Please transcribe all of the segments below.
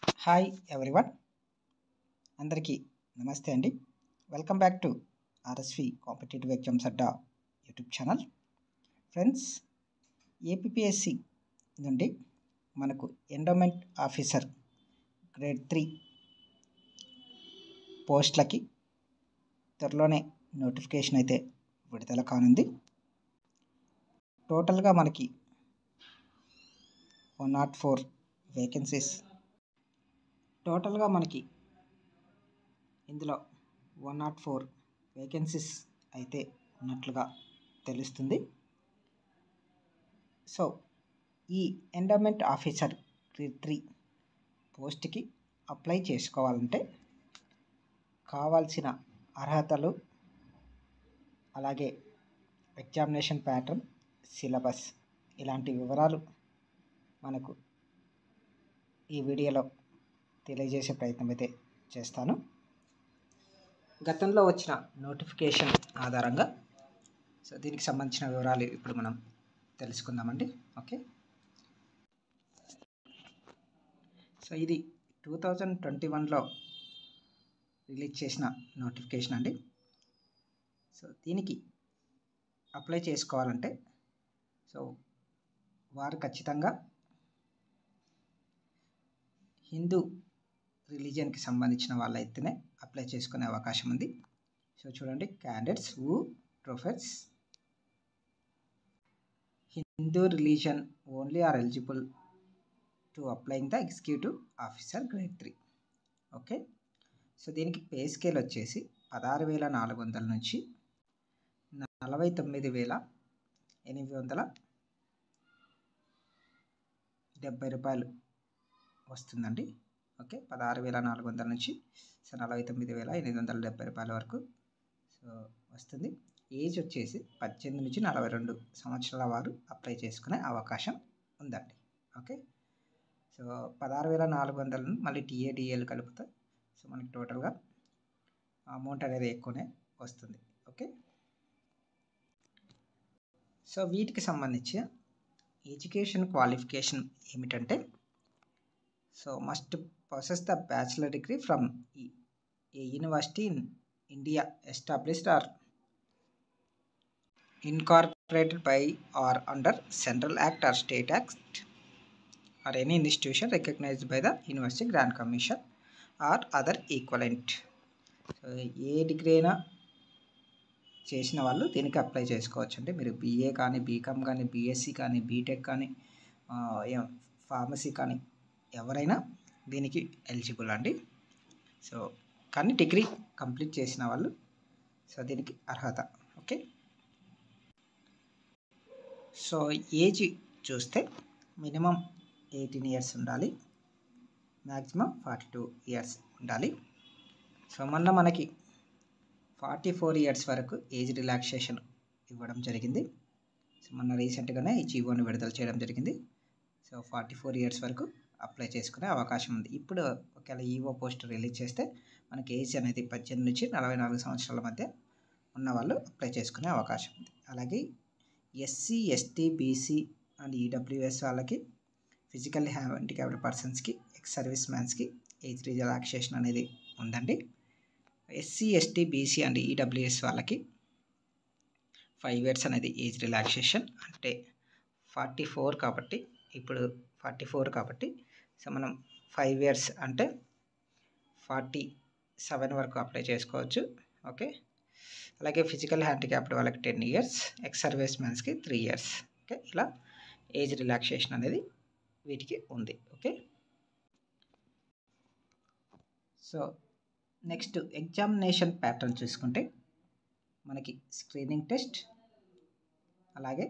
Hi everyone, అందరికీ నమస్తే అండి. Welcome back to RSV competitive exams Adda YouTube channel. Friends, APSC నుండి మనకు ఎండోమెంట్ ఆఫీసర్ గ్రేడ్ 3 పోస్టులకి త్వరలోనే నోటిఫికేషన్ అయితే విడుదల కానుంది. టోటల్గా మనకి 104 వేకెన్సీస్ ఇందులో 104 వేకెన్సీస్ అయితే ఉన్నట్లుగా తెలుస్తుంది. సో ఈ ఎండోమెంట్ ఆఫీసర్ గ్రేడ్ 3 పోస్ట్కి అప్లై చేసుకోవాలంటే కావాల్సిన అర్హతలు, అలాగే ఎగ్జామినేషన్ ప్యాటర్న్, సిలబస్ ఇలాంటి వివరాలు మనకు ఈ వీడియోలో తెలియజేసే ప్రయత్నం అయితే చేస్తాను. గతంలో వచ్చిన నోటిఫికేషన్ ఆధారంగా దీనికి సంబంధించిన వివరాలు ఇప్పుడు మనం తెలుసుకుందామండి. ఓకే, సో ఇది 2021లో రిలీజ్ చేసిన నోటిఫికేషన్ అండి. సో దీనికి అప్లై చేసుకోవాలంటే వారు ఖచ్చితంగా హిందూ రిలీజియన్కి సంబంధించిన వాళ్ళైతేనే అప్లై చేసుకునే అవకాశం ఉంది. సో చూడండి, candidates who profess Hindu religion only are eligible to applying the executive officer grade 3. Okay, so దీనికి పే స్కేల్ వచ్చేసి 16,400 నుంచి 49,870 రూపాయలు వస్తుందండి. ఓకే, 16,400 నుంచి 49,870 రూపాయల వరకు సో వస్తుంది. ఏజ్ వచ్చేసి 18 నుంచి 42 సంవత్సరాల వారు అప్లై చేసుకునే అవకాశం ఉందండి. ఓకే, సో 16,400 మళ్ళీ టీఏడిఏలు కలుపుతా సో మనకి టోటల్గా అమౌంట్ అనేది ఎక్కువనే వస్తుంది. ఓకే, సో వీటికి సంబంధించి ఎడ్యుకేషన్ క్వాలిఫికేషన్ ఏమిటంటే so must possess the bachelor degree from a university in India established or incorporated by or under Central Act or State Act or any institution recognized by the University Grant Commission or other equivalent. So A degree అయినా చేసిన వాళ్ళు దీనికి apply చేసుకోవచ్చు. అంటే మీరు BA కానీ, BCom కానీ, BSc కానీ, బీటెక్ కానీ, ఫార్మసీ కానీ ఎవరైనా దీనికి ఎలిజిబుల్ అండి. సో కానీ డిగ్రీ కంప్లీట్ చేసిన వాళ్ళు సో దీనికి అర్హత. ఓకే, సో ఏజ్ చూస్తే మినిమం 18 ఇయర్స్ ఉండాలి, మ్యాక్సిమం 42 ఇయర్స్ ఉండాలి. సో మొన్న మనకి 44 ఇయర్స్ వరకు ఏజ్ రిలాక్సేషన్ ఇవ్వడం జరిగింది. సో మొన్న రీసెంట్గానే ఈ జీవోని విడుదల చేయడం జరిగింది. సో 44 ఇయర్స్ వరకు అప్లై చేసుకునే అవకాశం ఉంది. ఇప్పుడు ఒకవేళ ఈఓ పోస్ట్ రిలీజ్ చేస్తే మనకి ఏజ్ అనేది 18 నుంచి 44 సంవత్సరాల మధ్య ఉన్న వాళ్ళు అప్లై చేసుకునే అవకాశం ఉంది. అలాగే SC, ST, BC and EWS వాళ్ళకి, ఫిజికల్లీ హ్యాండిక్యాప్డ్ పర్సన్స్కి, ఎక్స్ సర్వీస్ మ్యాన్స్కి ఏజ్ రిలాక్సేషన్ అనేది ఉందండి. SC, ST, BC and EWS వాళ్ళకి 5 ఇయర్స్ అనేది ఏజ్ రిలాక్సేషన్. అంటే 44 కాబట్టి ఇప్పుడు 44 కాబట్టి సో మనం 5 ఇయర్స్ అంటే 47 వరకు అప్లై చేసుకోవచ్చు. ఓకే, అలాగే ఫిజికల్ హ్యాండిక్యాప్డ్ వాళ్ళకి 10 ఇయర్స్, ఎక్స్ సర్వీస్ మ్యాన్స్కి 3 ఇయర్స్. ఓకే, ఇలా ఏజ్ రిలాక్సేషన్ అనేది వీటికి ఉంది. Okay, so next examination pattern చూసుకుంటే మనకి స్క్రీనింగ్ టెస్ట్, అలాగే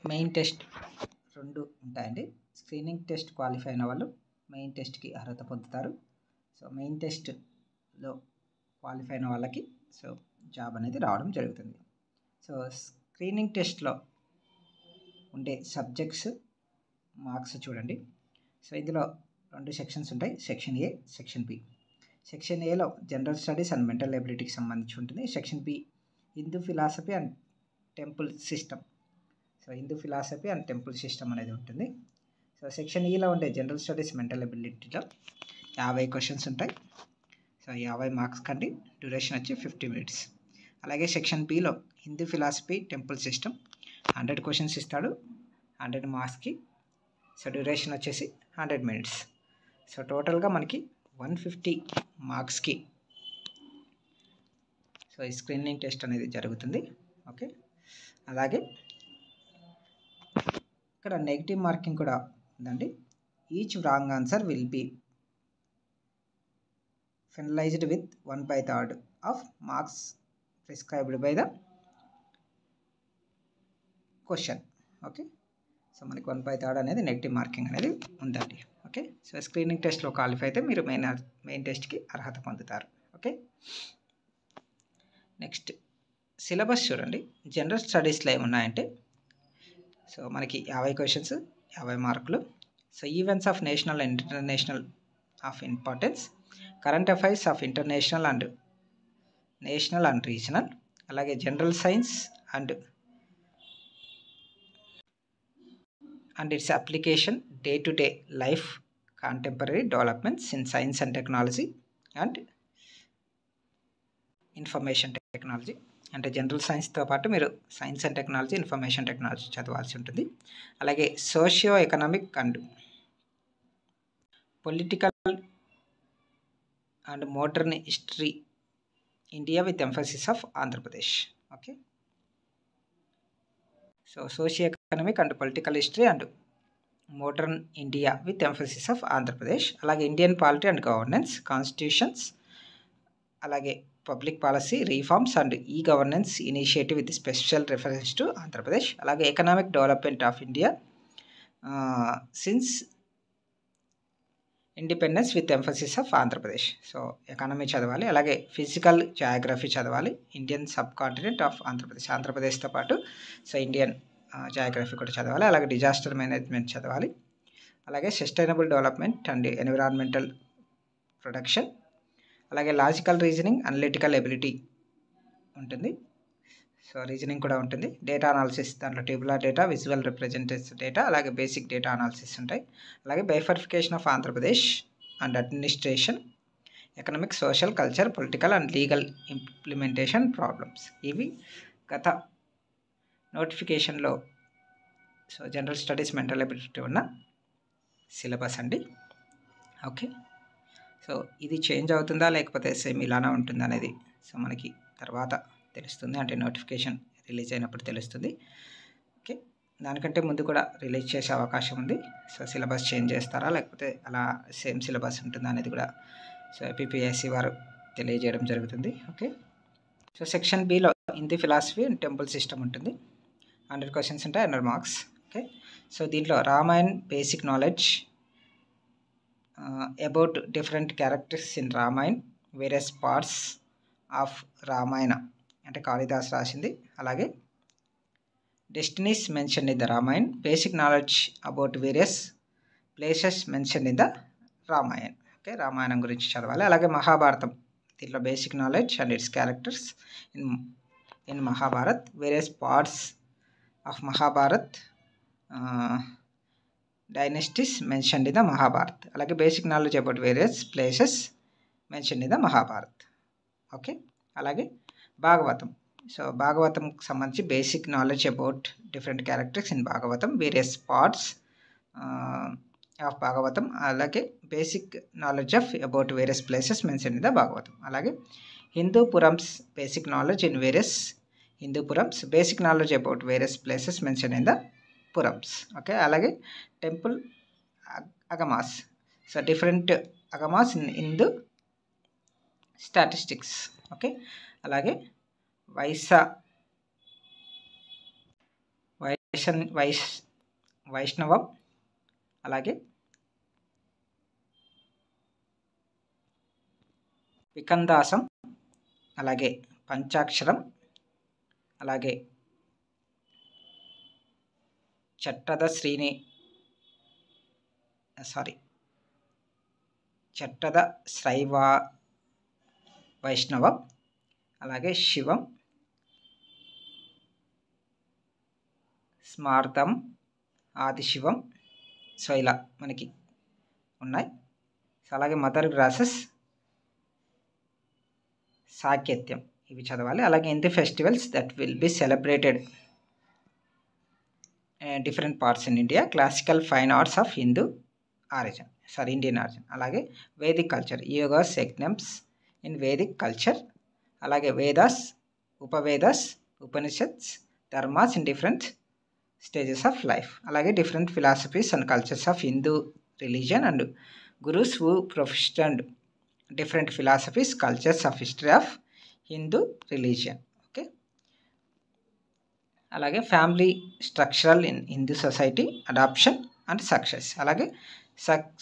మెయిన్ టెస్ట్ 2 ఉంటాయండి. స్క్రీనింగ్ టెస్ట్ క్వాలిఫై అయిన వాళ్ళు మెయిన్ టెస్ట్కి అర్హత పొందుతారు. సో మెయిన్ టెస్ట్లో క్వాలిఫై అయిన వాళ్ళకి సో జాబ్ అనేది రావడం జరుగుతుంది. సో స్క్రీనింగ్ టెస్ట్లో ఉండే సబ్జెక్ట్స్ మార్క్స్ చూడండి. సో ఇందులో 2 సెక్షన్స్ ఉంటాయి, section A, section B. Section ఏలో జనరల్ స్టడీస్ అండ్ మెంటల్ ఎబిలిటీకి సంబంధించి ఉంటుంది. Section B Hindu philosophy and temple system. So Hindu philosophy and temple system అనేది ఉంటుంది. సో సో సెక్షన్ ఈలో ఉండే జనరల్ స్టడీస్ మెంటల్ ఎబిలిటీలో 50 క్వశ్చన్స్ ఉంటాయి. సో 50 మార్క్స్ కండి, డ్యూరేషన్ వచ్చి 50 మినిట్స్. అలాగే సెక్షన్ బిలో Hindu philosophy, temple system 100 questions ఇస్తాడు, 100 మార్క్స్కి. సో డ్యూరేషన్ వచ్చేసి 100 మినిట్స్. సో టోటల్గా మనకి 150 మార్క్స్కి సో ఈ స్క్రీనింగ్ టెస్ట్ అనేది జరుగుతుంది. ఓకే, అలాగే ఇక్కడ నెగిటివ్ మార్కింగ్ కూడా ఉందండి. Each wrong answer will be finalised with 1/3 of marks prescribed by the question. Okay, so మనకి 1/3 అనేది నెగిటివ్ మార్కింగ్ అనేది ఉందండి. ఓకే, సో స్క్రీనింగ్ టెస్ట్లో క్వాలిఫై అయితే మీరు మెయిన్ టెస్ట్కి అర్హత పొందుతారు. ఓకే, నెక్స్ట్ సిలబస్ చూడండి. జనరల్ స్టడీస్లో ఏమున్నాయంటే సో మనకి 50 క్వశ్చన్స్, 50 మార్కులు. So events of national and international of importance, current affairs of international and national and regional, అలాగే general science and its application, day to day life, contemporary developments in science and technology and information technology. అంటే general సైన్స్తో పాటు మీరు science and technology, information technology చదవాల్సి ఉంటుంది. అలాగే socio economic and political and modern history India with emphasis of Andhra Pradesh. Okay, so socio economic and political history and modern India with emphasis of Andhra Pradesh. అలాగే Indian polity and governance, constitutions, అలాగే public policy reforms and e governance initiative with special reference to Andhra Pradesh. అలాగే economic development of India since independence with emphasis of Andhra Pradesh. So economy చదవాలి. అలాగే physical geography చదవాలి. Indian subcontinent of Andhra Pradesh, ఆంధ్రప్రదేశ్తో పాటు so Indian geography కూడా చదవాలి. అలాగే disaster management చదవాలి. అలాగే sustainable development and environmental production, అలాగే లాజికల్ రీజనింగ్, అనలిటికల్ ఎబిలిటీ ఉంటుంది. సో రీజనింగ్ కూడా ఉంటుంది. డేటా అనాలిసిస్, దాంట్లో tubular data, visual representative data, అలాగే బేసిక్ డేటా అనాలిసిస్ ఉంటాయి. అలాగే bifurcation of Andhra Pradesh and administration, economic, social, culture, political and legal implementation problems. ఇవి గత నోటిఫికేషన్లో so general studies mental ability ఉన్న సిలబస్ అండి. ఓకే, సో ఇది చేంజ్ అవుతుందా లేకపోతే సేమ్ ఇలానే ఉంటుందా అనేది సో మనకి తర్వాత తెలుస్తుంది. అంటే నోటిఫికేషన్ రిలీజ్ అయినప్పుడు తెలుస్తుంది. ఓకే, దానికంటే ముందు కూడా రిలీజ్ చేసే అవకాశం ఉంది. సో సిలబస్ చేంజ్ చేస్తారా లేకపోతే అలా సేమ్ సిలబస్ ఉంటుందా అనేది కూడా సో ఏపీపీఎస్సీ వారు తెలియజేయడం జరుగుతుంది. Okay, so section below Hindi philosophy and temple system ఉంటుంది. 100 క్వశ్చన్స్ ఉంటాయి, 100 మార్క్స్. ఓకే, సో దీంట్లో Ramayan basic knowledge about different characters in Ramayan, various parts of Ramayana అంటే కాళిదాస్ రాసింది. అలాగే Destiny's mention in the Ramayan, basic knowledge about various places mention in the Ramayan. Okay, Ramayanam గురించి చదవాలి. అలాగే మహాభారతం, దీంట్లో basic knowledge and it's characters in Mahabharat, various parts of Mahabharat, dynasties mention in the Mahabharat. అలాగే basic knowledge about various places mention in the Mahabharat. Okay, అలాగే Bhagavatam, so భాగవతంకి సంబంధించి basic knowledge about different characters in Bhagavatam, various parts of Bhagavatam, అలాగే basic knowledge of about various places mention in the Bhagavatam. అలాగే Hindu Purans, basic knowledge in various Hindu Purans, basic knowledge about various places mention in the Purans. Okay, అలాగే temple Agamas, so different Agamas in Hindu statistics. Okay, అలాగే వైష్ణవం, అలాగే వికందాసం, అలాగే పంచాక్షరం, అలాగే చట్టద శ్రైవ వైష్ణవం, అలాగే శివం, స్మార్థం, ఆదిశివం, so ఇలా మనకి ఉన్నాయి. సో అలాగే మదర్ గ్రాసెస్, సాకేత్యం ఇవి చదవాలి. అలాగే Hindu festivals that will be celebrated different parts in India, classical fine arts of Indian origin. అలాగే Vedic culture, yogas, yajnams in Vedic culture. అలాగే Vedas, Upavedas, Upanishads, Dharmas in different stages of life. అలాగే different philosophies and cultures of Hindu religion and gurus who professed different philosophies, cultures of history of Hindu religion. Okay. అలాగే family structural in Hindu society, adoption and success. అలాగే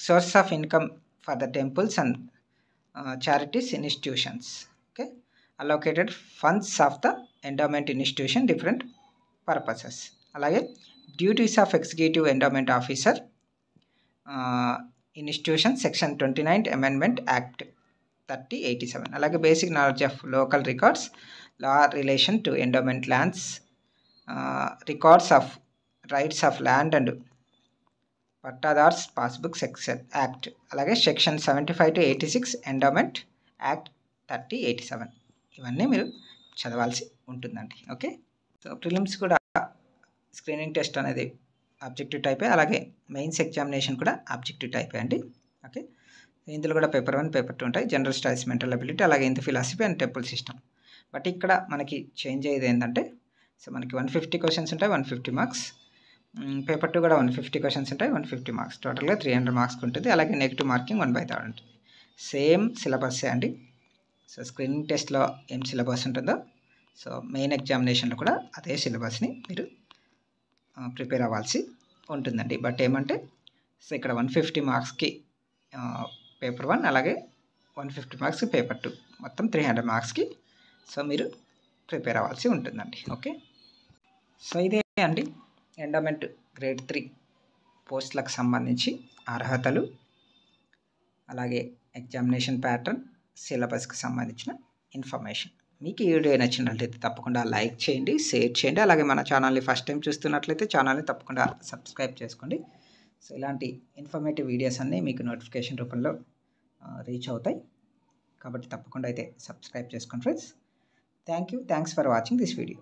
source of income for the temples and charities institutions. Okay. Allocated funds of the endowment institution different purposes. అలాగే duties of executive endowment officer institution section 29 amendment act 3087. అలాగే basic knowledge of local records, law relation to endowment lands, records of rights of land and pattadars passbook section act. అలాగే section 75 to 86 endowment act 3087. ఇవన్నీ మీరు చదవాల్సి ఉంటుందండి. Okay. So prelims కూడా screening test అనేది objective టైపే, అలాగే మెయిన్స్ ఎగ్జామినేషన్ కూడా ఆబ్జెక్టివ్ టైపే అండి. ఓకే. ఇందులో కూడా పేపర్ 1, పేపర్ 2 ఉంటాయి. జనరల్ స్టడీస్, మెంటల్ అబిలిటీ, అలాగే Hindu philosophy and temple system. But ఇక్కడ మనకి చేంజ్ అయ్యేది ఏంటంటే, సో మనకి 150 క్వశ్చన్స్ ఉంటాయి, 150 మార్క్స్. పేపర్ 2 కూడా 150 క్వశ్చన్స్ ఉంటాయి, 150 మార్క్స్. టోటల్గా 300 మార్క్స్కి ఉంటుంది. అలాగే నెగిటివ్ మార్కింగ్ 1/3 ఉంటుంది. సేమ్ సిలబస్సే అండి. సో స్క్రీనింగ్ టెస్ట్లో ఏం సిలబస్ ఉంటుందో, సో మెయిన్ ఎగ్జామినేషన్లో కూడా అదే సిలబస్ని మీరు ప్రిపేర్ అవ్వాల్సి ఉంటుందండి. బట్ ఏమంటే, సో ఇక్కడ 150 మార్క్స్కి పేపర్ 1, అలాగే 150 మార్క్స్కి పేపర్ 2, మొత్తం 300 మార్క్స్కి సో మీరు ప్రిపేర్ అవ్వాల్సి ఉంటుందండి. ఓకే. సో ఇదే అండి ఎండోమెంట్ గ్రేడ్ 3 పోస్టులకు సంబంధించి అర్హతలు, అలాగే ఎగ్జామినేషన్ ప్యాటర్న్, సిలబస్కి సంబంధించిన ఇన్ఫర్మేషన్. మీకు ఈ వీడియో నచ్చినట్లయితే తప్పకుండా లైక్ చేయండి, షేర్ చేయండి. అలాగే మన ఛానల్ని ఫస్ట్ టైం చూస్తున్నట్లయితే ఛానల్ని తప్పకుండా సబ్స్క్రైబ్ చేసుకోండి. సో ఇలాంటి ఇన్ఫర్మేటివ్ వీడియోస్ అన్నీ మీకు నోటిఫికేషన్ రూపంలో రీచ్ అవుతాయి. కాబట్టి తప్పకుండా అయితే సబ్స్క్రైబ్ చేసుకోండి friends. Thanks for watching this video.